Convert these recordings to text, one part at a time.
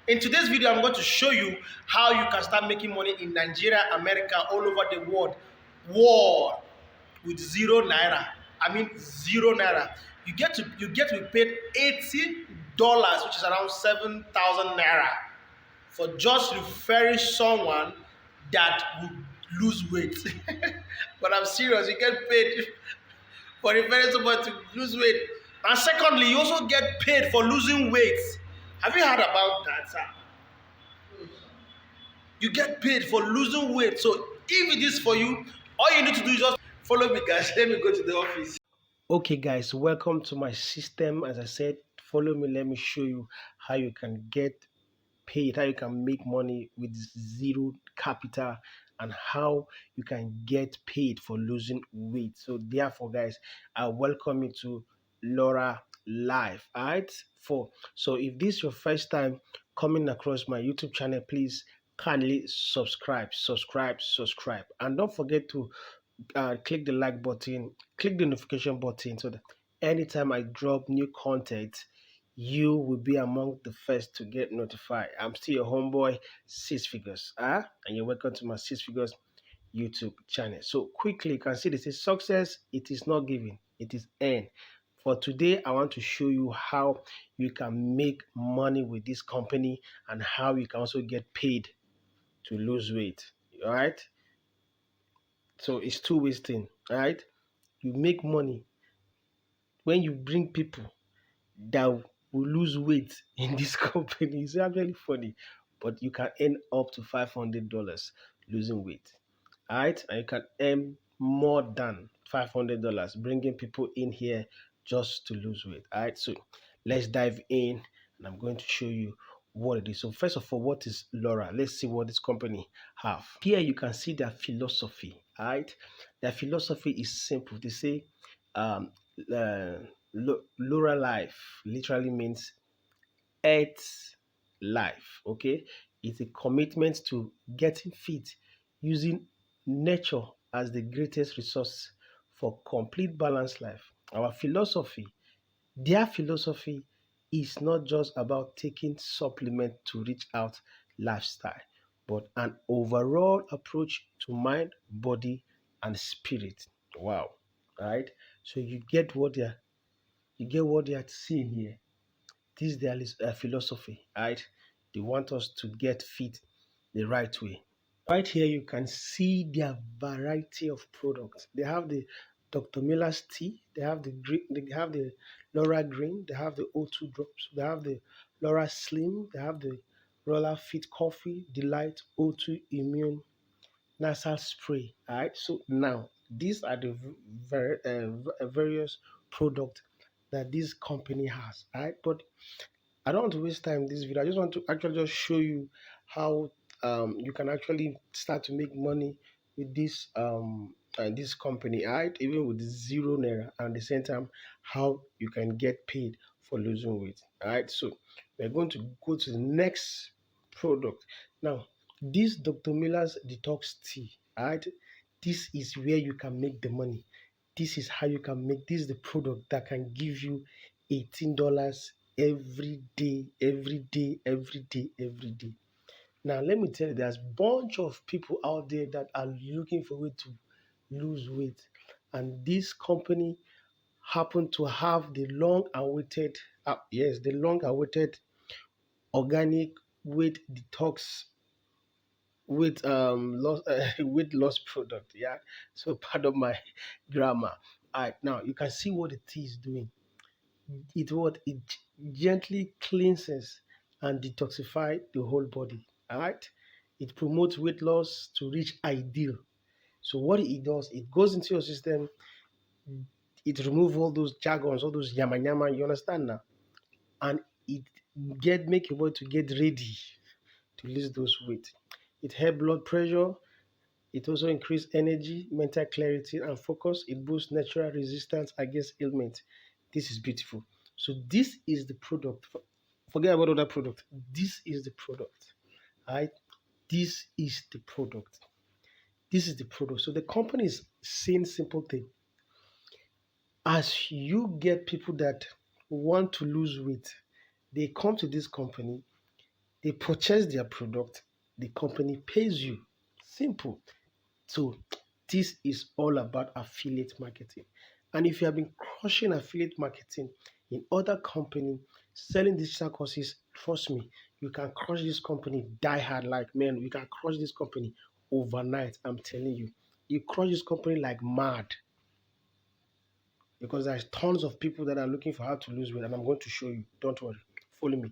In today's video, I'm going to show you how you can start making money in Nigeria, America, all over the world with zero naira. I mean zero naira. You get to be paid $80, which is around 7,000 naira, for just referring someone that will lose weight. But I'm serious, you get paid for referring someone to lose weight. And secondly, you also get paid for losing weight. Have you heard about that, sir? You get paid for losing weight. So if it is for you, all you need to do is just follow me, guys. Let me go to the office. Okay, guys, welcome to my system. As I said, follow me. Let me show you how you can get paid, how you can make money with zero capital, and how you can get paid for losing weight. So therefore, guys, I welcome you to Laura Life. All right. So if this is your first time coming across my YouTube channel, please kindly subscribe, and don't forget to click the like button, click the notification button, so that anytime I drop new content, you will be among the first to get notified. I'm still your homeboy, Six Figures, and you're welcome to my Six Figures YouTube channel. So quickly, you can see this is success. It is not giving, it is earned. For today, I want to show you how you can make money with this company and how you can also get paid to lose weight. All right. So it's two ways thing. All right. You make money when you bring people that will lose weight in this company. It's actually funny, but you can earn up to $500 losing weight. All right, and you can earn more than $500 bringing people in here just to lose weight. All right, so let's dive in, and I'm going to show you what it is. So first of all, what is Laura? Let's see what this company have. Here you can see their philosophy. All right, their philosophy is simple. They say um, uh, LURRALIFE literally means Earth life. Okay, it's a commitment to getting fit using nature as the greatest resource for complete balanced life. Our philosophy, their philosophy, is not just about taking supplement to reach out lifestyle, but an overall approach to mind, body, and spirit. Wow. All right. So you get what they are saying here. This is their philosophy, right? They want us to get fit the right way. Right here, you can see their variety of products. They have the Dr. Miller's tea. They have the green. They have the Laura Green. They have the O2 drops. They have the Laura Slim. They have the Roller Fit Coffee Delight O2 Immune Nasal Spray. All right. So now these are the various products that this company has. All right, but I don't want to waste time in this video. I just want to actually just show you how you can actually start to make money with this company, right? Even with zero naira, and at the same time, how you can get paid for losing weight. All right. So we're going to go to the next product now. This Dr. Miller's detox tea. All right. This is where you can make the money. This is how you can make. This is the product that can give you $18 every day, every day, every day, every day. Now, let me tell you, there's a bunch of people out there that are looking for a way to lose weight. And this company happened to have the long-awaited, the long-awaited organic weight detox with loss weight loss product. Yeah. So pardon my grammar. All right, now you can see what the tea is doing. It gently cleanses and detoxify the whole body. All right, it promotes weight loss to reach ideal. So what it does, it goes into your system, it removes all those jargons, all those yama yama, you understand now, and it make your body to get ready to lose those weight. It helps blood pressure. It also increases energy, mental clarity, and focus. It boosts natural resistance against ailments. This is beautiful. So this is the product. Forget about other product. This is the product. Right? This is the product. This is the product. So the company is saying simple thing. As you get people that want to lose weight, they come to this company. They purchase their product, the company pays you. Simple. So this is all about affiliate marketing. And if you have been crushing affiliate marketing in other company selling digital courses, trust me, you can crush this company die hard like man. You can crush this company overnight. I'm telling you, you crush this company like mad because there's tons of people that are looking for how to lose weight, and I'm going to show you. Don't worry, follow me.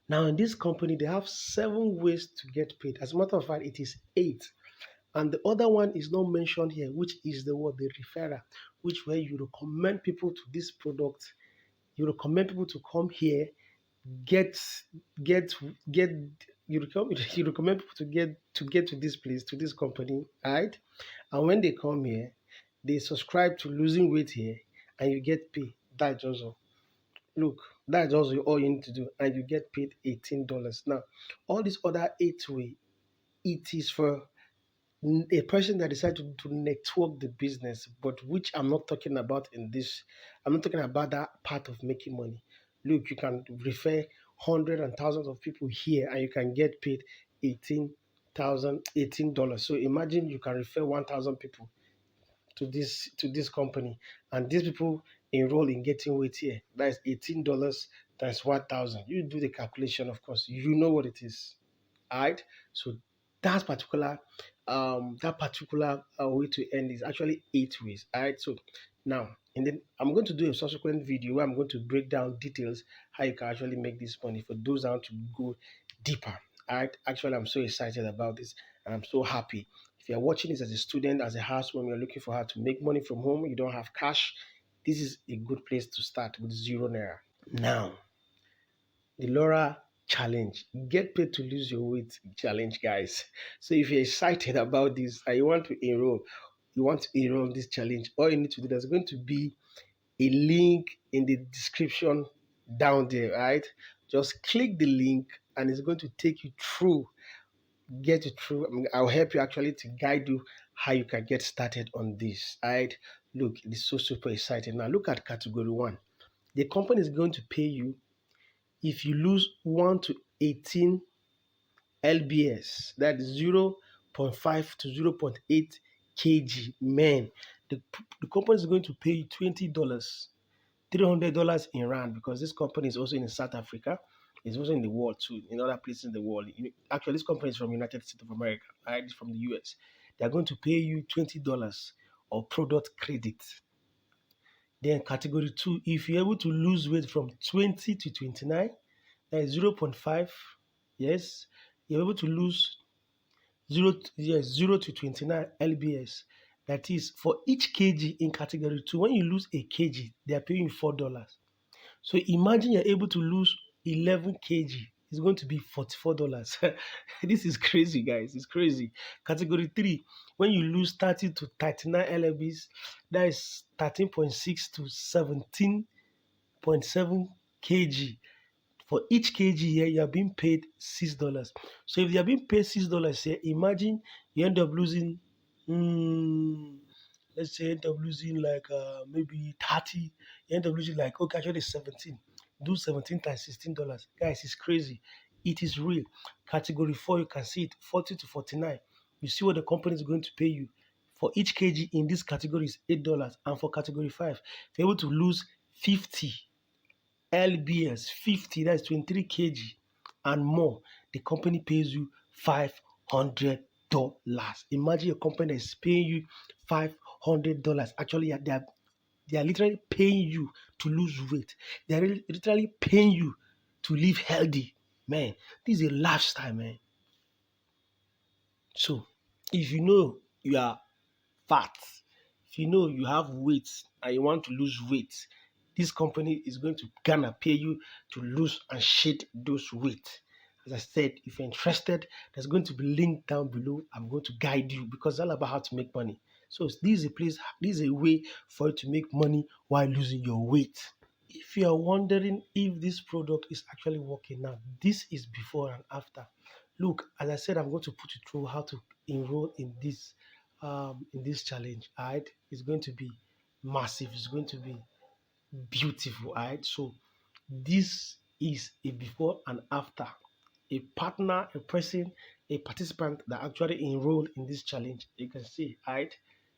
Now in this company, they have 7 ways to get paid. As a matter of fact, it is 8. And the other one is not mentioned here, which is the word, the referrer, which where you recommend people to this product. You recommend people to come here, get get get you recommend people to get to this place, to this company, right? And when they come here, they subscribe to losing weight here, and you get paid. That's also look, that's also all you need to do, and you get paid $18. Now, all these other 8 way, it is for a person that decided to network the business, but which I'm not talking about in this. I'm not talking about that part of making money. Look, you can refer hundreds and thousands of people here, and you can get paid $18. So imagine you can refer 1,000 people to this company, and these people enroll in getting weight here. That is $18 times 1,000. You do the calculation, of course. You know what it is. All right. So that particular way to end is actually 8 ways. All right. So now, and then I'm going to do a subsequent video where I'm going to break down details how you can actually make this money for those that want to go deeper. All right. Actually, I'm so excited about this, and I'm so happy. If you're watching this as a student, as a housewife, you're looking for how to make money from home, you don't have cash, this is a good place to start with 0 naira. Now, the Laura challenge, get paid to lose your weight challenge, guys. So if you're excited about this and you want to enroll in this challenge, all you need to do, there's going to be a link in the description down there, right? Just click the link and it's going to take you through, get you through. I'll help you actually to guide you how you can get started on this, right? Look, it's so super exciting. Now look at category 1. The company is going to pay you if you lose 1 to 18 lbs, that is 0.5 to 0.8 kg. Man, the company is going to pay you $20, $300 in rand, because this company is also in South Africa. It's also in the world too, in other places in the world. Actually, this company is from United States of America, right? It's from the US. They are going to pay you $20 of product credit. Then category 2, if you're able to lose weight from 20 to 29, that is 0.5. Yes, you're able to lose 0 to 29 lbs. That is for each kg in category 2. When you lose a kg, they are paying you $4. So imagine you're able to lose 11 kg. It's going to be $44. This is crazy, guys. It's crazy. Category 3, when you lose 30 to 39 lbs, that is 13.6 to 17.7 kg. For each kg here, you are being paid $6. So if you are being paid $6 here, imagine you end up losing, let's say, end up losing like maybe 30. You end up losing like, okay, actually 17. Do 17 times $16. Guys, it's crazy. It is real. Category 4, you can see it, 40 to 49. You see what the company is going to pay you. For each kg in this category is $8. And for category 5, if you're able to lose 50 lbs, 50, that's 23 kg and more, the company pays you $500. Imagine a company is paying you $500. Actually, they are literally paying you to lose weight. They are literally paying you to live healthy. Man, this is a lifestyle, man. So if you know you are fat, if you know you have weight and you want to lose weight, this company is going to gonna pay you to lose and shed those weight. As I said, if you're interested, there's going to be link down below. I'm going to guide you because it's all about how to make money. So this is a place, this is a way for you to make money while losing your weight. If you are wondering if this product is actually working now, this is before and after. Look, as I said, I'm going to put you through how to enroll in this challenge. All right, it's going to be massive. It's going to be beautiful. All right, so this is a before and after. a partner, a person, a participant that actually enrolled in this challenge. You can see, right?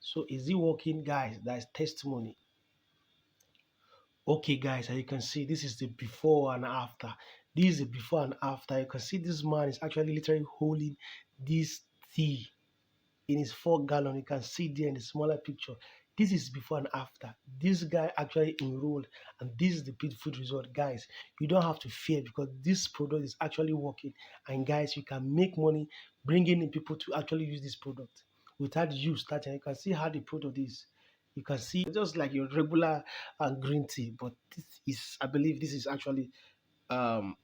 So is it working, guys? That's testimony. Okay, guys, as you can see, this is the before and after. This is the before and after. You can see this man is actually literally holding this tea in his 4 gallon. You can see there in the smaller picture. This is before and after. This guy actually enrolled, and this is the beautiful result, guys. You don't have to fear because this product is actually working. And guys, you can make money bringing in people to actually use this product without you starting. You can see how the product is. You can see just like your regular green tea, but this is, I believe, this is actually um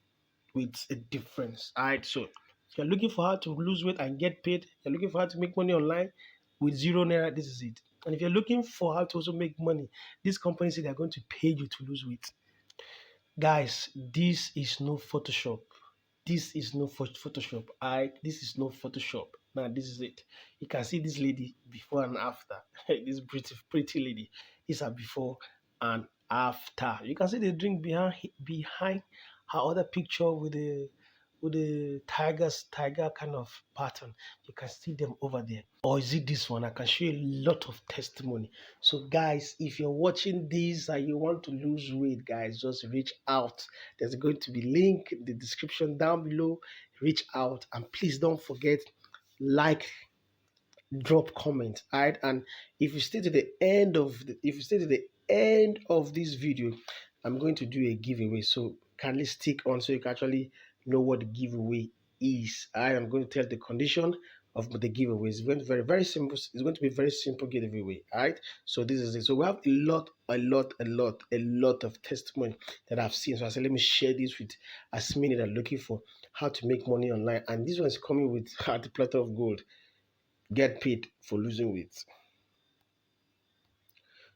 with a difference. All right, so if you're looking for how to lose weight and get paid, you're looking for how to make money online with 0 naira, this is it. And if you're looking for how to also make money, this company said they're going to pay you to lose weight. Guys, this is no Photoshop. This is no Photoshop. This is no Photoshop. Now this is it. You can see this lady before and after. This pretty lady. This are before and after. You can see the drink behind her other picture with the tiger kind of pattern. You can see them over there. Or is it this one? I can show you a lot of testimony. So guys, if you're watching this and you want to lose weight, guys, just reach out. There's going to be link in the description down below. Reach out, and please don't forget, like, drop comment, right? And if you stay to the end of this video, I'm going to do a giveaway, so kindly stick on so you can actually know what the giveaway is. I am going to tell the condition of the giveaway. It's going to be very simple. It's going to be a very simple giveaway. All right, so this is it. So we have a lot of testimony that I've seen. So I said, let me share this with as many that are looking for how to make money online, and this one is coming with at the platter of gold. Get paid for losing weight.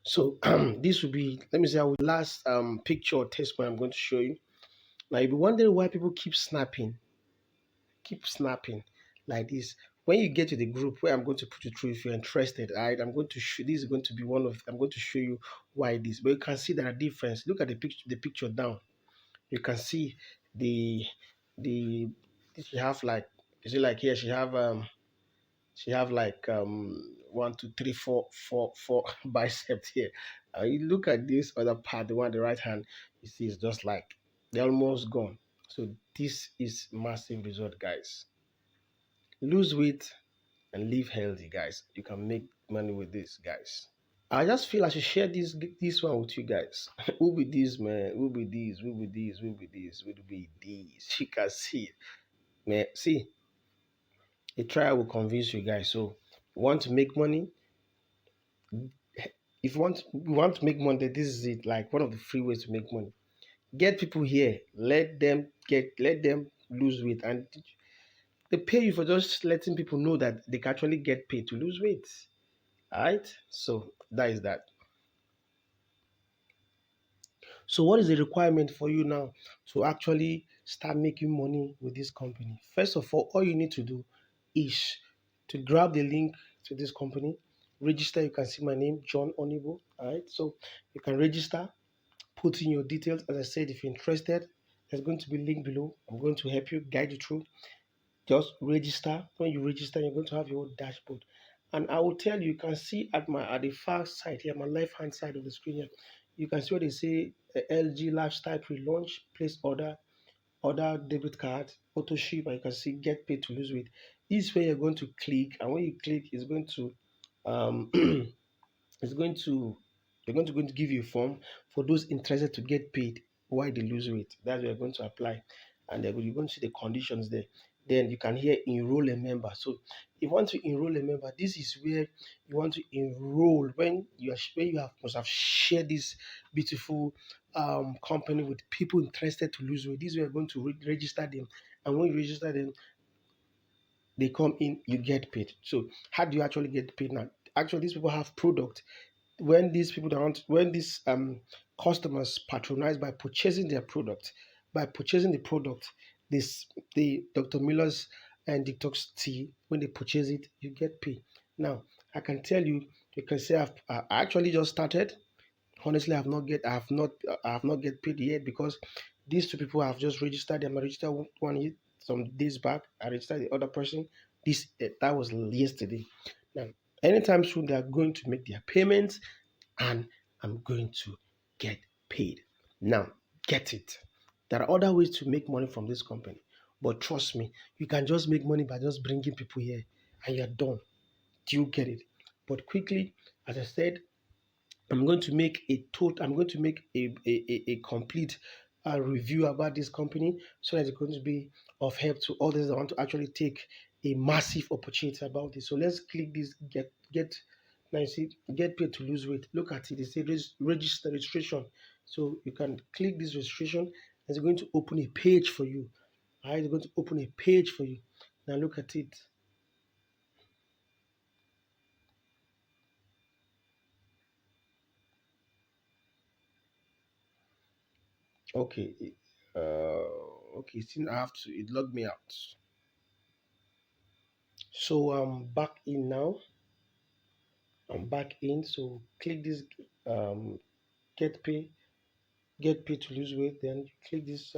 So this will be, let me say, our last picture or testimony I'm going to show you. Now you'll be wondering why people keep snapping like this. When you get to the group where I'm going to put you through, if you're interested, right, I'm going to show, this is going to be one of, I'm going to show you why this. But you can see there are difference. Look at the picture down. You can see the the she have like, you see, like here she have like 1, 2, 3, 4 biceps here. You look at this other part, the one on the right hand, you see it's just like they're almost gone. So this is massive result, guys. Lose weight and live healthy, guys. You can make money with this, guys. I just feel I should share this one with you guys. Who be this, man? Who be this? Who be this? Who be this? Who be this? You can see it. Man, see, a trial will convince you guys. So want to make money? If you want to make money, this is it. Like one of the free ways to make money. Get people here. Let them lose weight, and they pay you for just letting people know that they can actually get paid to lose weight. All right. So that is that. So what is the requirement for you now to actually start making money with this company? First of all you need to do is to grab the link to this company, register. You can see my name, John Onibo. All right. So you can register, put in your details. As I said, if you're interested, there's going to be a link below. I'm going to help you, guide you through. Just register. When you register, you're going to have your own dashboard. And I will tell you, you can see at the far side here, my left hand side of the screen here, you can see what they say, LG lifestyle pre-launch, place order debit card, auto ship, and you can see get paid to lose weight. This is where you're going to click, and when you click, it's going to um it's going to going to give you a form for those interested to get paid while they lose weight. That's what you're going to apply, and then you're going to see the conditions there. Then you can here enroll a member. So if you want to enroll a member, this is where you want to enroll when you have must have shared this beautiful company with people interested to lose weight. This is where you're going to register them, and when you register them, they come in, you get paid. So how do you actually get paid now? Actually, these people have product. When these people don't, when these customers patronize by purchasing their product, by purchasing the product, this the Dr. Miller's and detox tea, when they purchase it, you get paid. Now I can tell you, you can say I actually just started. Honestly, I have not get paid yet because these two people have just registered. They might register one some days back. I registered the other person. That was yesterday. Now, anytime soon they are going to make their payments, and I'm going to get paid. Now, get it. There are other ways to make money from this company, but trust me, you can just make money by just bringing people here, and you're done. Do you get it? But quickly, as I said, I'm going to make a complete review about this company, so that it's going to be of help to others that want to actually take a massive opportunity about this. So let's click this get now you see get paid to lose weight. Look at it. It says register registration. So you can click this registration. It's going to open a page for you. All right, it's going to open a page for you. Now look at it. Okay. Okay, since I have to, it logged me out. So I'm back in now. I'm back in. So click this um, get pay, get pay to lose weight. Then click this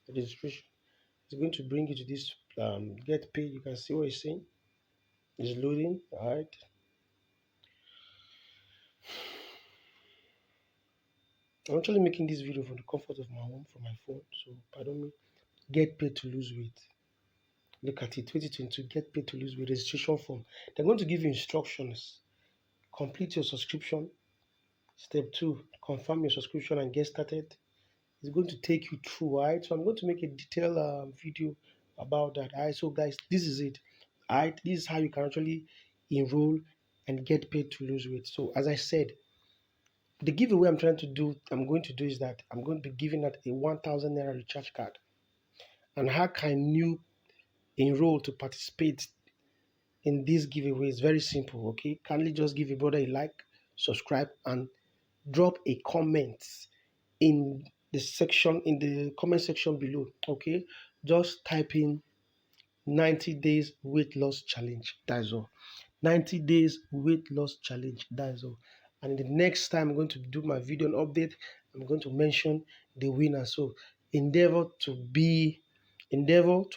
registration. It's going to bring you to this get pay. You can see what it's saying. It's loading. All right. I'm actually making this video from the comfort of my home, from my phone. So pardon me. Get paid to lose weight. Look at it. 2022. Get paid to lose weight registration form. They're going to give you instructions. Complete your subscription. Step 2, confirm your subscription and get started. It's going to take you through, right? So I'm going to make a detailed video about that. All right, so guys, this is it. All right, this is how you can actually enroll and get paid to lose weight. So as I said, the giveaway I'm going to do is that I'm going to be giving out a 1,000 naira recharge card. And how can you enroll to participate in this giveaway? Is very simple. Okay, kindly just give your brother a like, subscribe, and drop a comment in the comment section below. Okay, just type in 90 days weight loss challenge. That's all. 90 days weight loss challenge. That's all. And the next time I'm going to do my video and update, I'm going to mention the winner. So endeavor to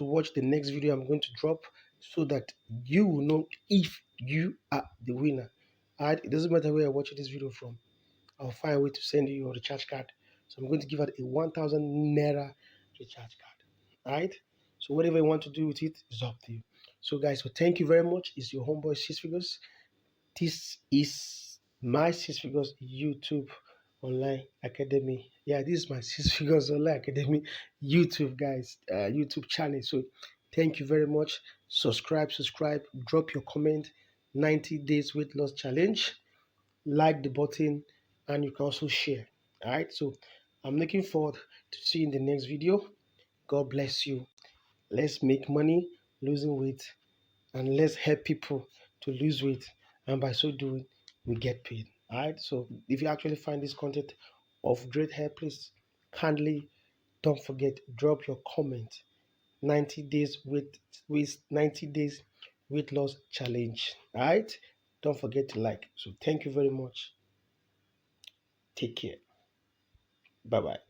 watch the next video I'm going to drop, so that you will know if you are the winner. Alright, it doesn't matter where you're watching this video from. I'll find a way to send you your recharge card. So I'm going to give out a 1,000 naira recharge card. All right. So whatever you want to do with it is up to you. So guys, so thank you very much. It's your homeboy Six Figures. This is my Six Figures YouTube online academy. Yeah, this is my Six Figures online academy YouTube guys, YouTube channel. So thank you very much. Subscribe, drop your comment. 90 days weight loss challenge, like the button, and you can also share. All right, so I'm looking forward to see you in the next video. God bless you. Let's make money losing weight, and let's help people to lose weight, and by so doing we get paid. All right, so if you actually find this content of great help, please kindly don't forget, drop your comment. 90 days with 90 days weight loss challenge. All right, don't forget to like. So thank you very much. Take care. Bye bye.